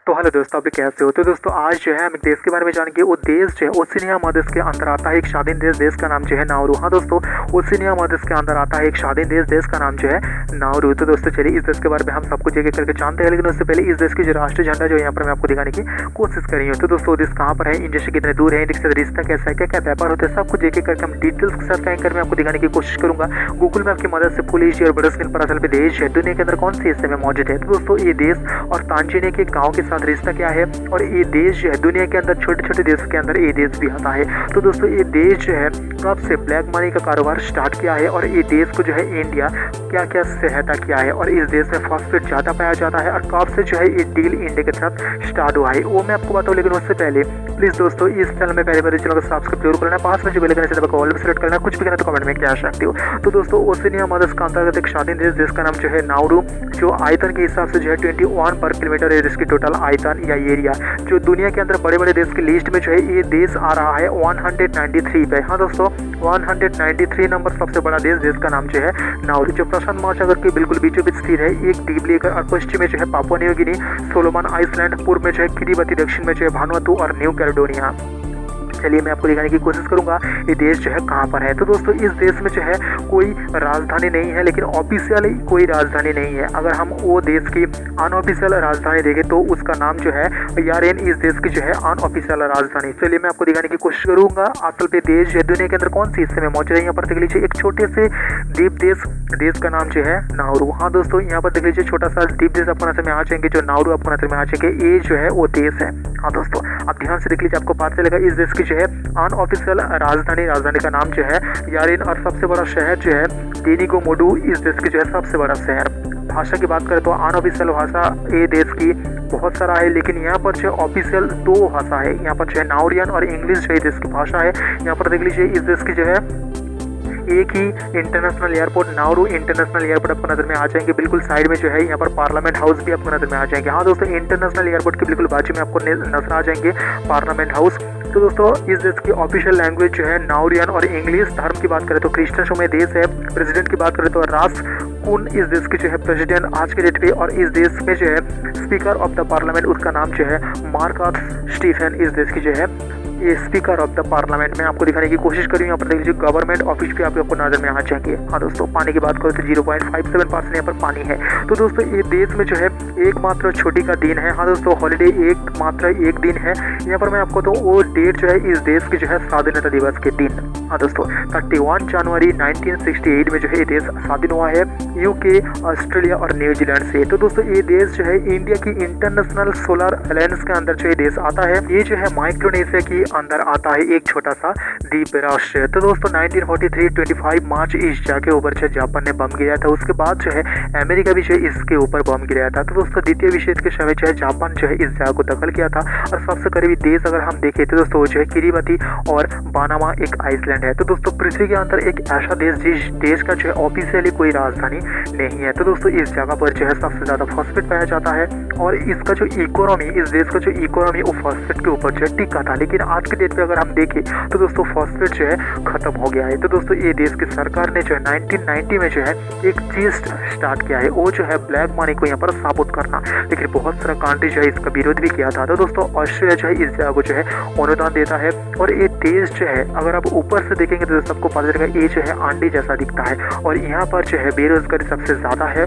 तो हेलो दोस्तों, आप कैसे हो। तो दोस्तों आज जो है हम एक देश के बारे में जानेंगे। वो देश जो है ओशिनिया महादेश के अंदर आता है, एक स्वाधीन देश का नाम जो है नाउरू। हाँ दोस्तों, ओशिनिया महादेश के अंदर आता है एक स्वाधीन देश का नाम जो है नाउरू। तो दोस्तों चलिए इस देश के बारे में हम सब कुछ एक एक करके जानते हैं, लेकिन उससे पहले इस देश की जो राष्ट्रीय झंडा जो यहाँ पर मैं आपको दिखाने की कोशिश कर रही हूँ। तो दोस्तों देश कहाँ पर है, इंडिया से कितने दूर है, इंडिया से रिश्ता कैसा है, क्या क्या व्यापार होता है, सब कुछ एक एक करके हम डिटेल्स के साथ कहीं कर मैं आपको दिखाने की कोशिश करूंगा। गूगल मैप की मदद से फुल एशिया और बड़े स्क्रीन पर असल में देश है दुनिया के अंदर कौन से हिस्से में मौजूद है। तो दोस्तों ये देश और तांजानिया के गाँव के साथ रिश्ता क्या है, और ये देश जो है दुनिया के अंदर छोटे छोटे देशों के अंदर ये देश भी आता है। तो दोस्तों ये देश जो है कब से ब्लैक मनी का कारोबार स्टार्ट किया है, और ये देश को जो है इंडिया क्या क्या सहायता किया है, और इस देश में फॉस्फेट ज़्यादा पाया जाता है, और कब से जो है ये डील इंडिया के साथ स्टार्ट हुआ है वो मैं आपको बताऊँ। लेकिन उससे पहले प्लीज़ दोस्तों इस चैनल में पहले बार चैनल को सब्सक्राइब जरूर करना, पास में जो बेल आइकन है ऑल सेलेक्ट करना, कुछ भी करना तो कमेंट में क्या सकते हो। तो दोस्तों ओशिनिया महादेश का अंतर्गत एक स्वाधीन देश का नाम जो है नाउरू, जो आयतन के हिसाब से जो है 21 पर किलोमीटर है, जिसकी टोटल आयतन या एरिया जो दुनिया के अंदर बड़े बड़े देश की लिस्ट में जो है ये देश आ रहा है 193 पे। हाँ दोस्तों 193 नंबर सबसे बड़ा देश का नाम जो है नाउरू, जो प्रशांत महासागर के बिल्कुल बीचों बीच स्थित है। एक द्वीप लेकर और पश्चिम में जो है Papua New Guinea, Solomon island, पूर्व में जो है किरिबाती, दक्षिण में जो है भानुअतु और न्यू कैलेडोनिया। चलिए मैं आपको दिखाने की कोशिश करूंगा ये देश जो है कहाँ पर है। तो दोस्तों इस देश में जो है कोई राजधानी नहीं है, लेकिन ऑफिशियल कोई राजधानी नहीं है। अगर हम वो देश की अनऑफिशियल राजधानी देखें तो उसका नाम जो है यारेन, इस देश की जो है अनऑफिशियल राजधानी। चलिए मैं आपको दिखाने की कोशिश करूंगा असल पे देश जो है दुनिया के अंदर कौन सी हिस्से में मौजूद है। यहाँ पर देख लीजिए एक छोटे से द्वीप देश का नाम जो है नाउरू। हाँ दोस्तों यहाँ पर देख लीजिए छोटा सा द्वीप देश आपको नजर में आ जाएंगे, जो नाउरू आपको नजर में आ जाएंगे, ये जो है वो देश है। हाँ दोस्तों आप ध्यान से देख लीजिए, आपको पता चलेगा इस देश की जो है अनऑफिशियल राजधानी का नाम जो है यारेन, और सबसे बड़ा शहर जो है डेनिगो मोडू, इस देश की जो है सबसे बड़ा शहर। भाषा की बात करें तो अनऑफिशियल भाषा ये देश की बहुत सारा है, लेकिन यहाँ पर जो ऑफिशियल 2 भाषा है। यहाँ पर जो है नाउरियन और इंग्लिश जो है देश की भाषा है। यहाँ पर देख लीजिए इस देश की जो है एक ही international airport Nauru international airport आपको नजर में आ जाएंगे। बिल्कुल साइड में जो है यहाँ पर पार्लियामेंट हाउस भी आपको नजर में आ जाएंगे। हाँ दोस्तों इंटरनेशनल एयरपोर्ट के बिल्कुल बाजू में आपको नजर आ जाएंगे पार्लियामेंट हाउस। तो दोस्तों इस देश की ऑफिशियल लैंग्वेज जो है नाउरियन और इंग्लिश। धर्म की बात करें तो क्रिश्चियन में देश है। प्रेसिडेंट की बात करें तो रास कुन इस देश के जो है प्रेसिडेंट आज के डेट पे, और इस देश में जो है स्पीकर ऑफ द पार्लियामेंट उसका नाम जो है मार्कस स्टीफन, इस देश की जो है ये स्पीकर ऑफ द पार्लियामेंट। में आपको दिखाने की कोशिश करूँ। यहाँ पर देख लीजिए गवर्नमेंट ऑफिस भी आपको नजर में आ जाएंगे। हाँ दोस्तों पानी की बात करें तो 0.57% यहाँ पर पानी है। तो दोस्तों ये देश में जो है एकमात्र छुट्टी का दिन है। हाँ दोस्तों हॉलीडे एक दिन है यहाँ पर। मैं आपको तो वो डेट जो है इस देश की जो है स्वाधीनता दिवस के दिन। हाँ दोस्तों 31 जनवरी 1968 में जो है ये देश स्वाधीन हुआ है यूके, ऑस्ट्रेलिया और न्यूजीलैंड से। तो दोस्तों ये देश जो है इंडिया की इंटरनेशनल सोलर अलायंस के अंदर जो ये देश आता है। ये जो है माइक्रोनेशिया की अंदर आता है, एक छोटा सा द्वीप राष्ट्र। तो दोस्तों 1943 25 मार्च इस जगह के ऊपर जो जापान ने बम गिराया था, उसके बाद जो है अमेरिका भी जो है इसके ऊपर बम गिराया था। तो दोस्तों द्वितीय विश्व युद्ध के समय जो है जापान जो है इस जगह को दखल किया था, और सबसे करीबी देश अगर हम देखें तो दोस्तों जो है किरिबाती और बानामा एक आइसलैंड है। तो दोस्तों पृथ्वी के अंदर एक ऐसा देश जिस देश का जो है ऑफिशियली कोई राजधानी नहीं है। तो दोस्तों इस जगह पर जो है सबसे ज्यादा फॉस्फेट पाया जाता है, और इसका जो इकोनॉमी, इस देश का जो इकोनॉमी वो फॉस्फेट के ऊपर जो है टिका था। लेकिन आज के डेट पे अगर हम देखें तो दोस्तों फॉस्फेट जो है खत्म हो गया है। तो दोस्तों ये देश की सरकार ने जो है 1990 में जो है एक चीज स्टार्ट किया है, वो जो है ब्लैक मनी को यहाँ पर साबुत करना। लेकिन बहुत सारा कंट्री जो है इसका विरोध भी किया था। तो दोस्तों ऑस्ट्रेलिया जो है इस जगह को जो है अनुदान देता है, और ये देश जो है अगर आप ऊपर से देखेंगे तो सबको पता चलेगा ये जो है अंडे जैसा दिखता है, और यहाँ पर जो है बेरोजगारी सबसे ज्यादा है।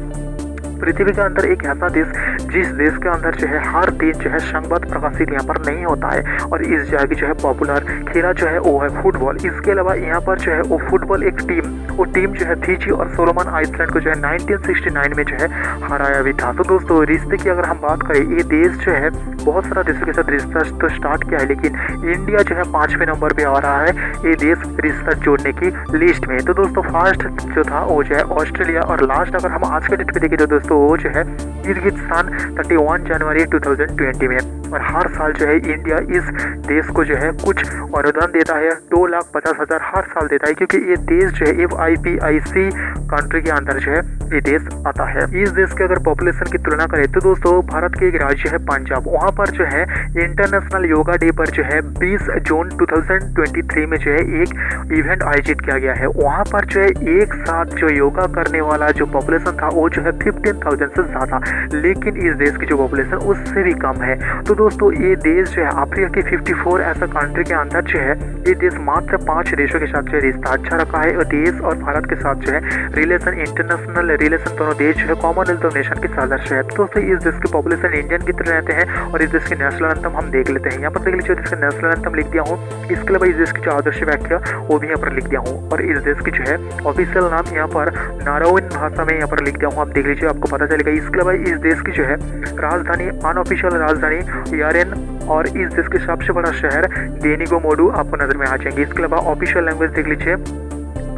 पृथ्वी के अंदर एक ऐसा देश जिस देश के अंदर जो है हर दिन जो है संवाद प्रकाशित यहाँ पर नहीं होता है, और इस जगह की जो है पॉपुलर खेला जो है वो है फुटबॉल। इसके अलावा यहाँ पर जो है वो फुटबॉल एक वो टीम जो है फिजी और सोलोमन आइसलैंड को जो है 1969 में जो है हराया भी था। तो दोस्तों रिश्ते की अगर हम बात करें, ये देश जो है बहुत सारा देशों के साथ रिश्ता तो स्टार्ट किया है, लेकिन इंडिया जो है 5वें नंबर पे आ रहा है ये देश रिश्ता जोड़ने की लिस्ट में। तो दोस्तों फर्स्ट जो था वो जो है ऑस्ट्रेलिया, और लास्ट अगर हम आज के डेट पे देखें तो दोस्तों वो जो है किर्गिस्तान 31 जनवरी 2020 में। और हर साल जो है इंडिया इस देश को जो है कुछ अनुदान देता है, 2,50,000 हर साल देता है, क्योंकि ये देश जो है FIPIC कंट्री के अंदर जो है ये देश आता है। इस देश के अगर पॉपुलेशन की तुलना करें तो दोस्तों भारत के एक राज्य है पंजाब, वहाँ पर जो है इंटरनेशनल योगा डे पर जो है 20 जून 2023 में जो है एक इवेंट आयोजित किया गया है। वहाँ पर जो है एक साथ जो योगा करने वाला जो पॉपुलेशन था वो जो है 15,000 से ज़्यादा, लेकिन इस देश की जो पॉपुलेशन उससे भी कम है। तो दोस्तों ये देश जो है अफ्रीका के 54 ऐसा कंट्री के अंदर जो है ये देश मात्र 5 देशों के साथ जो है रिश्ता अच्छा रखा है। और देश और भारत के साथ जो है रिलेशन, इंटरनेशनल रिलेशन दोनों देश जो है कॉमनवेल्थ ऑफ नेशन के सदस्य है। तो दोस्तों इस देश के पॉपुलेशन इंडियन की तरह रहते हैं। और इस देश के नेशनल एंथम हम देख लेते हैं। यहाँ पर देख लीजिए इसका नेशनल एंथम लिख दिया हूँ। इसके अलावा इस देश की जो आदर्श व्याख्या वो भी यहाँ पर लिख दिया हूँ। और इस देश की जो है ऑफिशियल नाम यहाँ पर नारायण भाषा में यहाँ पर लिख दिया हूँ, आप देख लीजिए आपको पता चलेगा। इसके अलावा इस देश की जो है राजधानी, अनऑफिशियल राजधानी यारेन, और इस देश के सबसे बड़ा शहर देनिगो-मोडू आपको नजर में आ जाएंगे। इसके अलावा ऑफिशियल लैंग्वेज देख लीजिए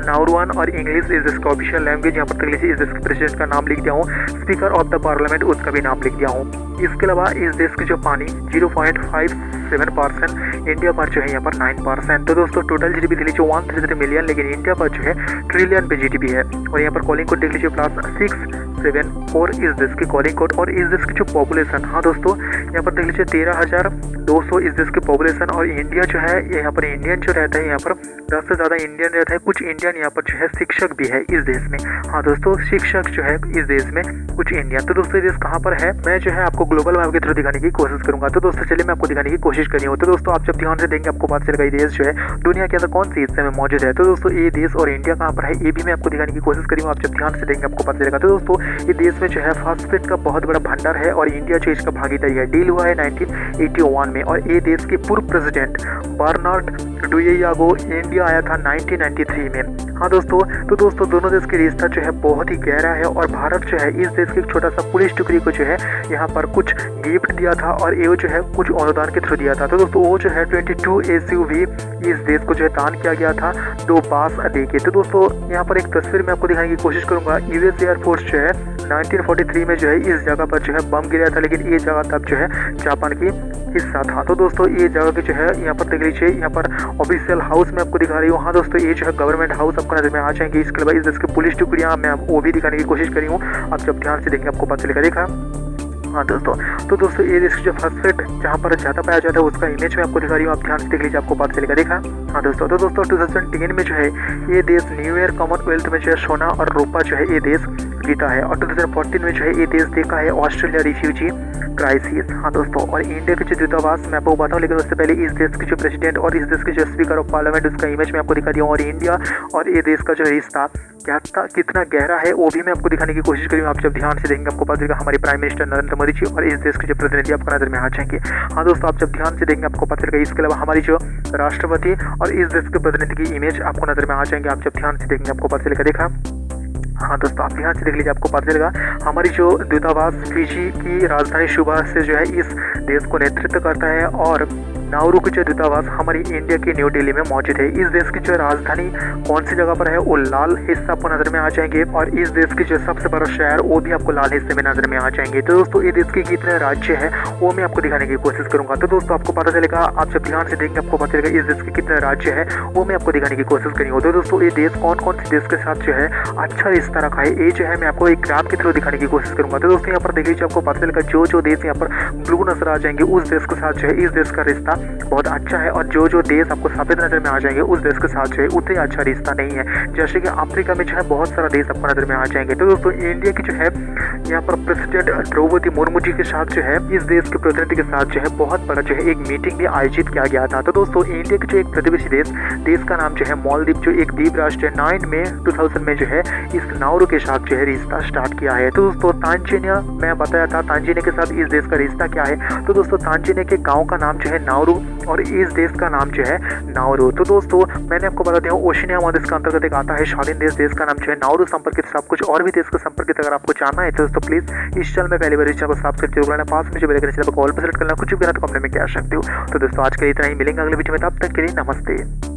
नाउरुआन और इंग्लिश इस देश का ऑफिशियल लैंग्वेज। यहाँ पर देख लीजिए इस देश के प्रेसिडेंट का नाम लिख दिया हूँ, स्पीकर ऑफ द पार्लियामेंट उसका भी नाम लिख दिया हूँ। इसके अलावा इस देश की जो पानी 0.57%, इंडिया पर जो है यहाँ पर 9%। तो दोस्तों टोटल GDP देख लीजिए 133 मिलियन, लेकिन इंडिया पर जो है ट्रिलियन पे GDP है। और यहाँ पर कॉलिंग कोड देख लीजिए +674 इस देश की कॉलिंग कोड। और इस देश की जो पॉपुलेशन, हाँ दोस्तों यहाँ पर देख लीजिए 13,200 इस देश की पॉपुलेशन। और इंडिया जो है यहाँ पर इंडियन जो रहता है यहाँ पर 10 से ज़्यादा इंडियन रहता है। कुछ इंडियन यहाँ पर जो है शिक्षक भी है इस देश में। हाँ दोस्तों शिक्षक जो है इस देश में कुछ इंडियन। तो दोस्तों ये देश कहाँ पर है मैं जो है आपको ग्लोबल मैप के थ्रू दिखाने की कोशिश करूंगा। तो दोस्तों चलिए मैं आपको दिखाने की कोशिश करी हूँ। तो दोस्तों आप जब ध्यान से देंगे आपको पता चलेगा ये देश जो है दुनिया के अंदर कौन सी हिस्से में मौजूद है। तो दोस्तों ये देश और इंडिया कहाँ पर है ये भी मैं आपको दिखाने की कोशिश करी हूँ। आप जब ध्यान से देंगे आपको पता चलेगा। तो दोस्तों ये देश में जो है फास्फेट का बहुत बड़ा भंडार है और इंडिया जो इसका भागीदारी है। डील हुआ है 1981 में। और ये देश के पूर्व प्रेसिडेंट बर्नार्ड डुएयागो इंडिया आया था 1993 में। हाँ दोस्तों, तो दोस्तों दोनों देश के रिश्ता जो है बहुत ही गहरा है। और भारत जो है इस देश के एक छोटा सा पुलिस टुकड़ी को जो है यहाँ पर कुछ गिफ्ट दिया था और ये जो है कुछ अनुदान के थ्रू दिया था। तो दोस्तों वो जो है 22 SUV इस देश को जो है दान किया गया था 2 बास दे के। तो दोस्तों यहाँ पर एक तस्वीर मैं आपको दिखाने की कोशिश करूंगा। US एयरफोर्स जो है 1943 में जो है इस जगह पर जो है बम गिरा था, लेकिन ये जगह तब जो है जापान की हिस्सा था। तो दोस्तों ये जगह की जो है यहाँ पर देख लीजिए, यहाँ पर ऑफिशियल हाउस में आपको दिखा रही हूँ। हाँ दोस्तों ये जो है गवर्नमेंट हाउस आपको नजर में आ जाएंगे। इसके अलावा इस देश की पुलिस टुकड़ियाँ मैं वो भी दिखाने की कोशिश करी हूँ। आप जब ध्यान से देखेंगे आपको पता चलेगा। देखा हाँ दोस्तों, तो दोस्तों ये देश जो फॉस्फेट जहाँ पर ज़्यादा पाया जाता है उसका इमेज मैं आपको दिखा रही हूँ। आप ध्यान से देख लीजिए आपको पता चलेगा। देखा हाँ दोस्तों, तो दोस्तों 2010 में जो है ये देश न्यू ईयर कॉमनवेल्थ में जो है सोना और रूपा जो है ये देश जीता है। और 2014 में जो है ये देश देखा है ऑस्ट्रेलिया रिफ्यूजी क्राइसिस। हाँ दोस्तों, और इंडिया के जो दूतावास मैं आपको बताऊँ, लेकिन उससे पहले इस देश के जो प्रेसिडेंट और इस देश के जो स्पीकर ऑफ पार्लियामेंट उसका इमेज मैं आपको दिखा दिया हूँ। और इंडिया और ये देश का जो रिश्ता कितना गहरा है वो भी मैं आपको दिखाने की कोशिश करी हूँ। आप जब ध्यान से देखेंगे आपको पता चलेगा। हमारे प्राइम मिनिस्टर नरेंद्र मोदी जी और इस देश के जो प्रतिनिधि आपको नजर में आ जाएंगे। हाँ दोस्तों, आप जब ध्यान से देखेंगे आपको पता चलेगा। इसके अलावा हमारी जो राष्ट्रपति और इस देश के प्रतिनिधि की इमेज आपको नजर में आ जाएंगे। आप जब ध्यान से देखेंगे आपको पता चलेगा। देखा हाँ दोस्तों, आप ध्यान से देख लीजिए आपको पता चलेगा। हमारी जो दूतावास फिजी की राजधानी सुबह से जो है इस देश को नेतृत्व करता है। और नाउरू की जो दूतावास हमारी इंडिया की न्यू दिल्ली में मौजूद है। इस देश की जो राजधानी कौन सी जगह पर है वो लाल हिस्सा आपको नजर में आ जाएंगे। और इस देश की जो सबसे बड़ा शहर वो भी आपको लाल हिस्से में नजर में आ जाएंगे। तो दोस्तों ये देश के कितने राज्य है वो मैं आपको दिखाने की कोशिश करूंगा। तो दोस्तों आपको पता चलेगा। आप जब ध्यान से देखेंगे आपको पता चलेगा इस देश के कितने राज्य है वो मैं आपको दिखाने की कोशिश करूंगा। तो दोस्तों ये देश कौन से देश के साथ जो है अच्छा रिश्ता रखा है ये जो है मैं आपको एक ग्राफ के थ्रू दिखाने की कोशिश करूंगा। तो दोस्तों यहाँ पर देख लीजिए आपको पता चलेगा जो देश यहाँ पर ब्लू नजर आ जाएंगे उस देश के साथ जो है इस देश का रिश्ता बहुत अच्छा है। और जो देश आपको सफेद नजर में आ जाएंगे उस देश के साथ जो है उतने अच्छा रिश्ता नहीं है। जैसे कि अफ्रीका में जो है बहुत सारा देश आपको नजर में आ जाएंगे। तो दोस्तों इंडिया की जो है यहाँ पर प्रेसिडेंट द्रौपदी मुर्मू जी के साथ जो है इस देश के प्रतिनिधि के साथ जो है बहुत बड़ा जो है एक मीटिंग भी आयोजित किया गया था। तो दोस्तों इंडिया के जो एक प्रतिवेशी देश का नाम जो है मालदीव जो एक द्वीप राष्ट्र है 9 मई 2000 में जो है इस नाउरू के साथ जो है रिश्ता स्टार्ट किया है। तो दोस्तों तांजानिया मैं बताया था तांजानिया के साथ इस देश का रिश्ता क्या है। तो दोस्तों तांजानिया के गाँव का नाम जो है नाउरू और इस देश का नाम जो है नाउरू। तो दोस्तों मैंने आपको बता दिया ओशिनिया महादेश के अंतर्गत एक आता है स्वाधीन देश का नाम जो है नाउरू संपर्कित। आप कुछ और भी देश को संपर्कित अगर आपको जानना है तो दोस्तों प्लीज इस चैनल में पहले बार इस चैनल को सब्सक्राइब जरूर करना, पास में जो बेल आइकन है कॉल पर सेलेक्ट करना, कुछ भी करना तो कमेंट में कह सकते हो। तो दोस्तों आज के लिए इतना ही, मिलेंगे अगले वीडियो में, तब तक के लिए नमस्ते।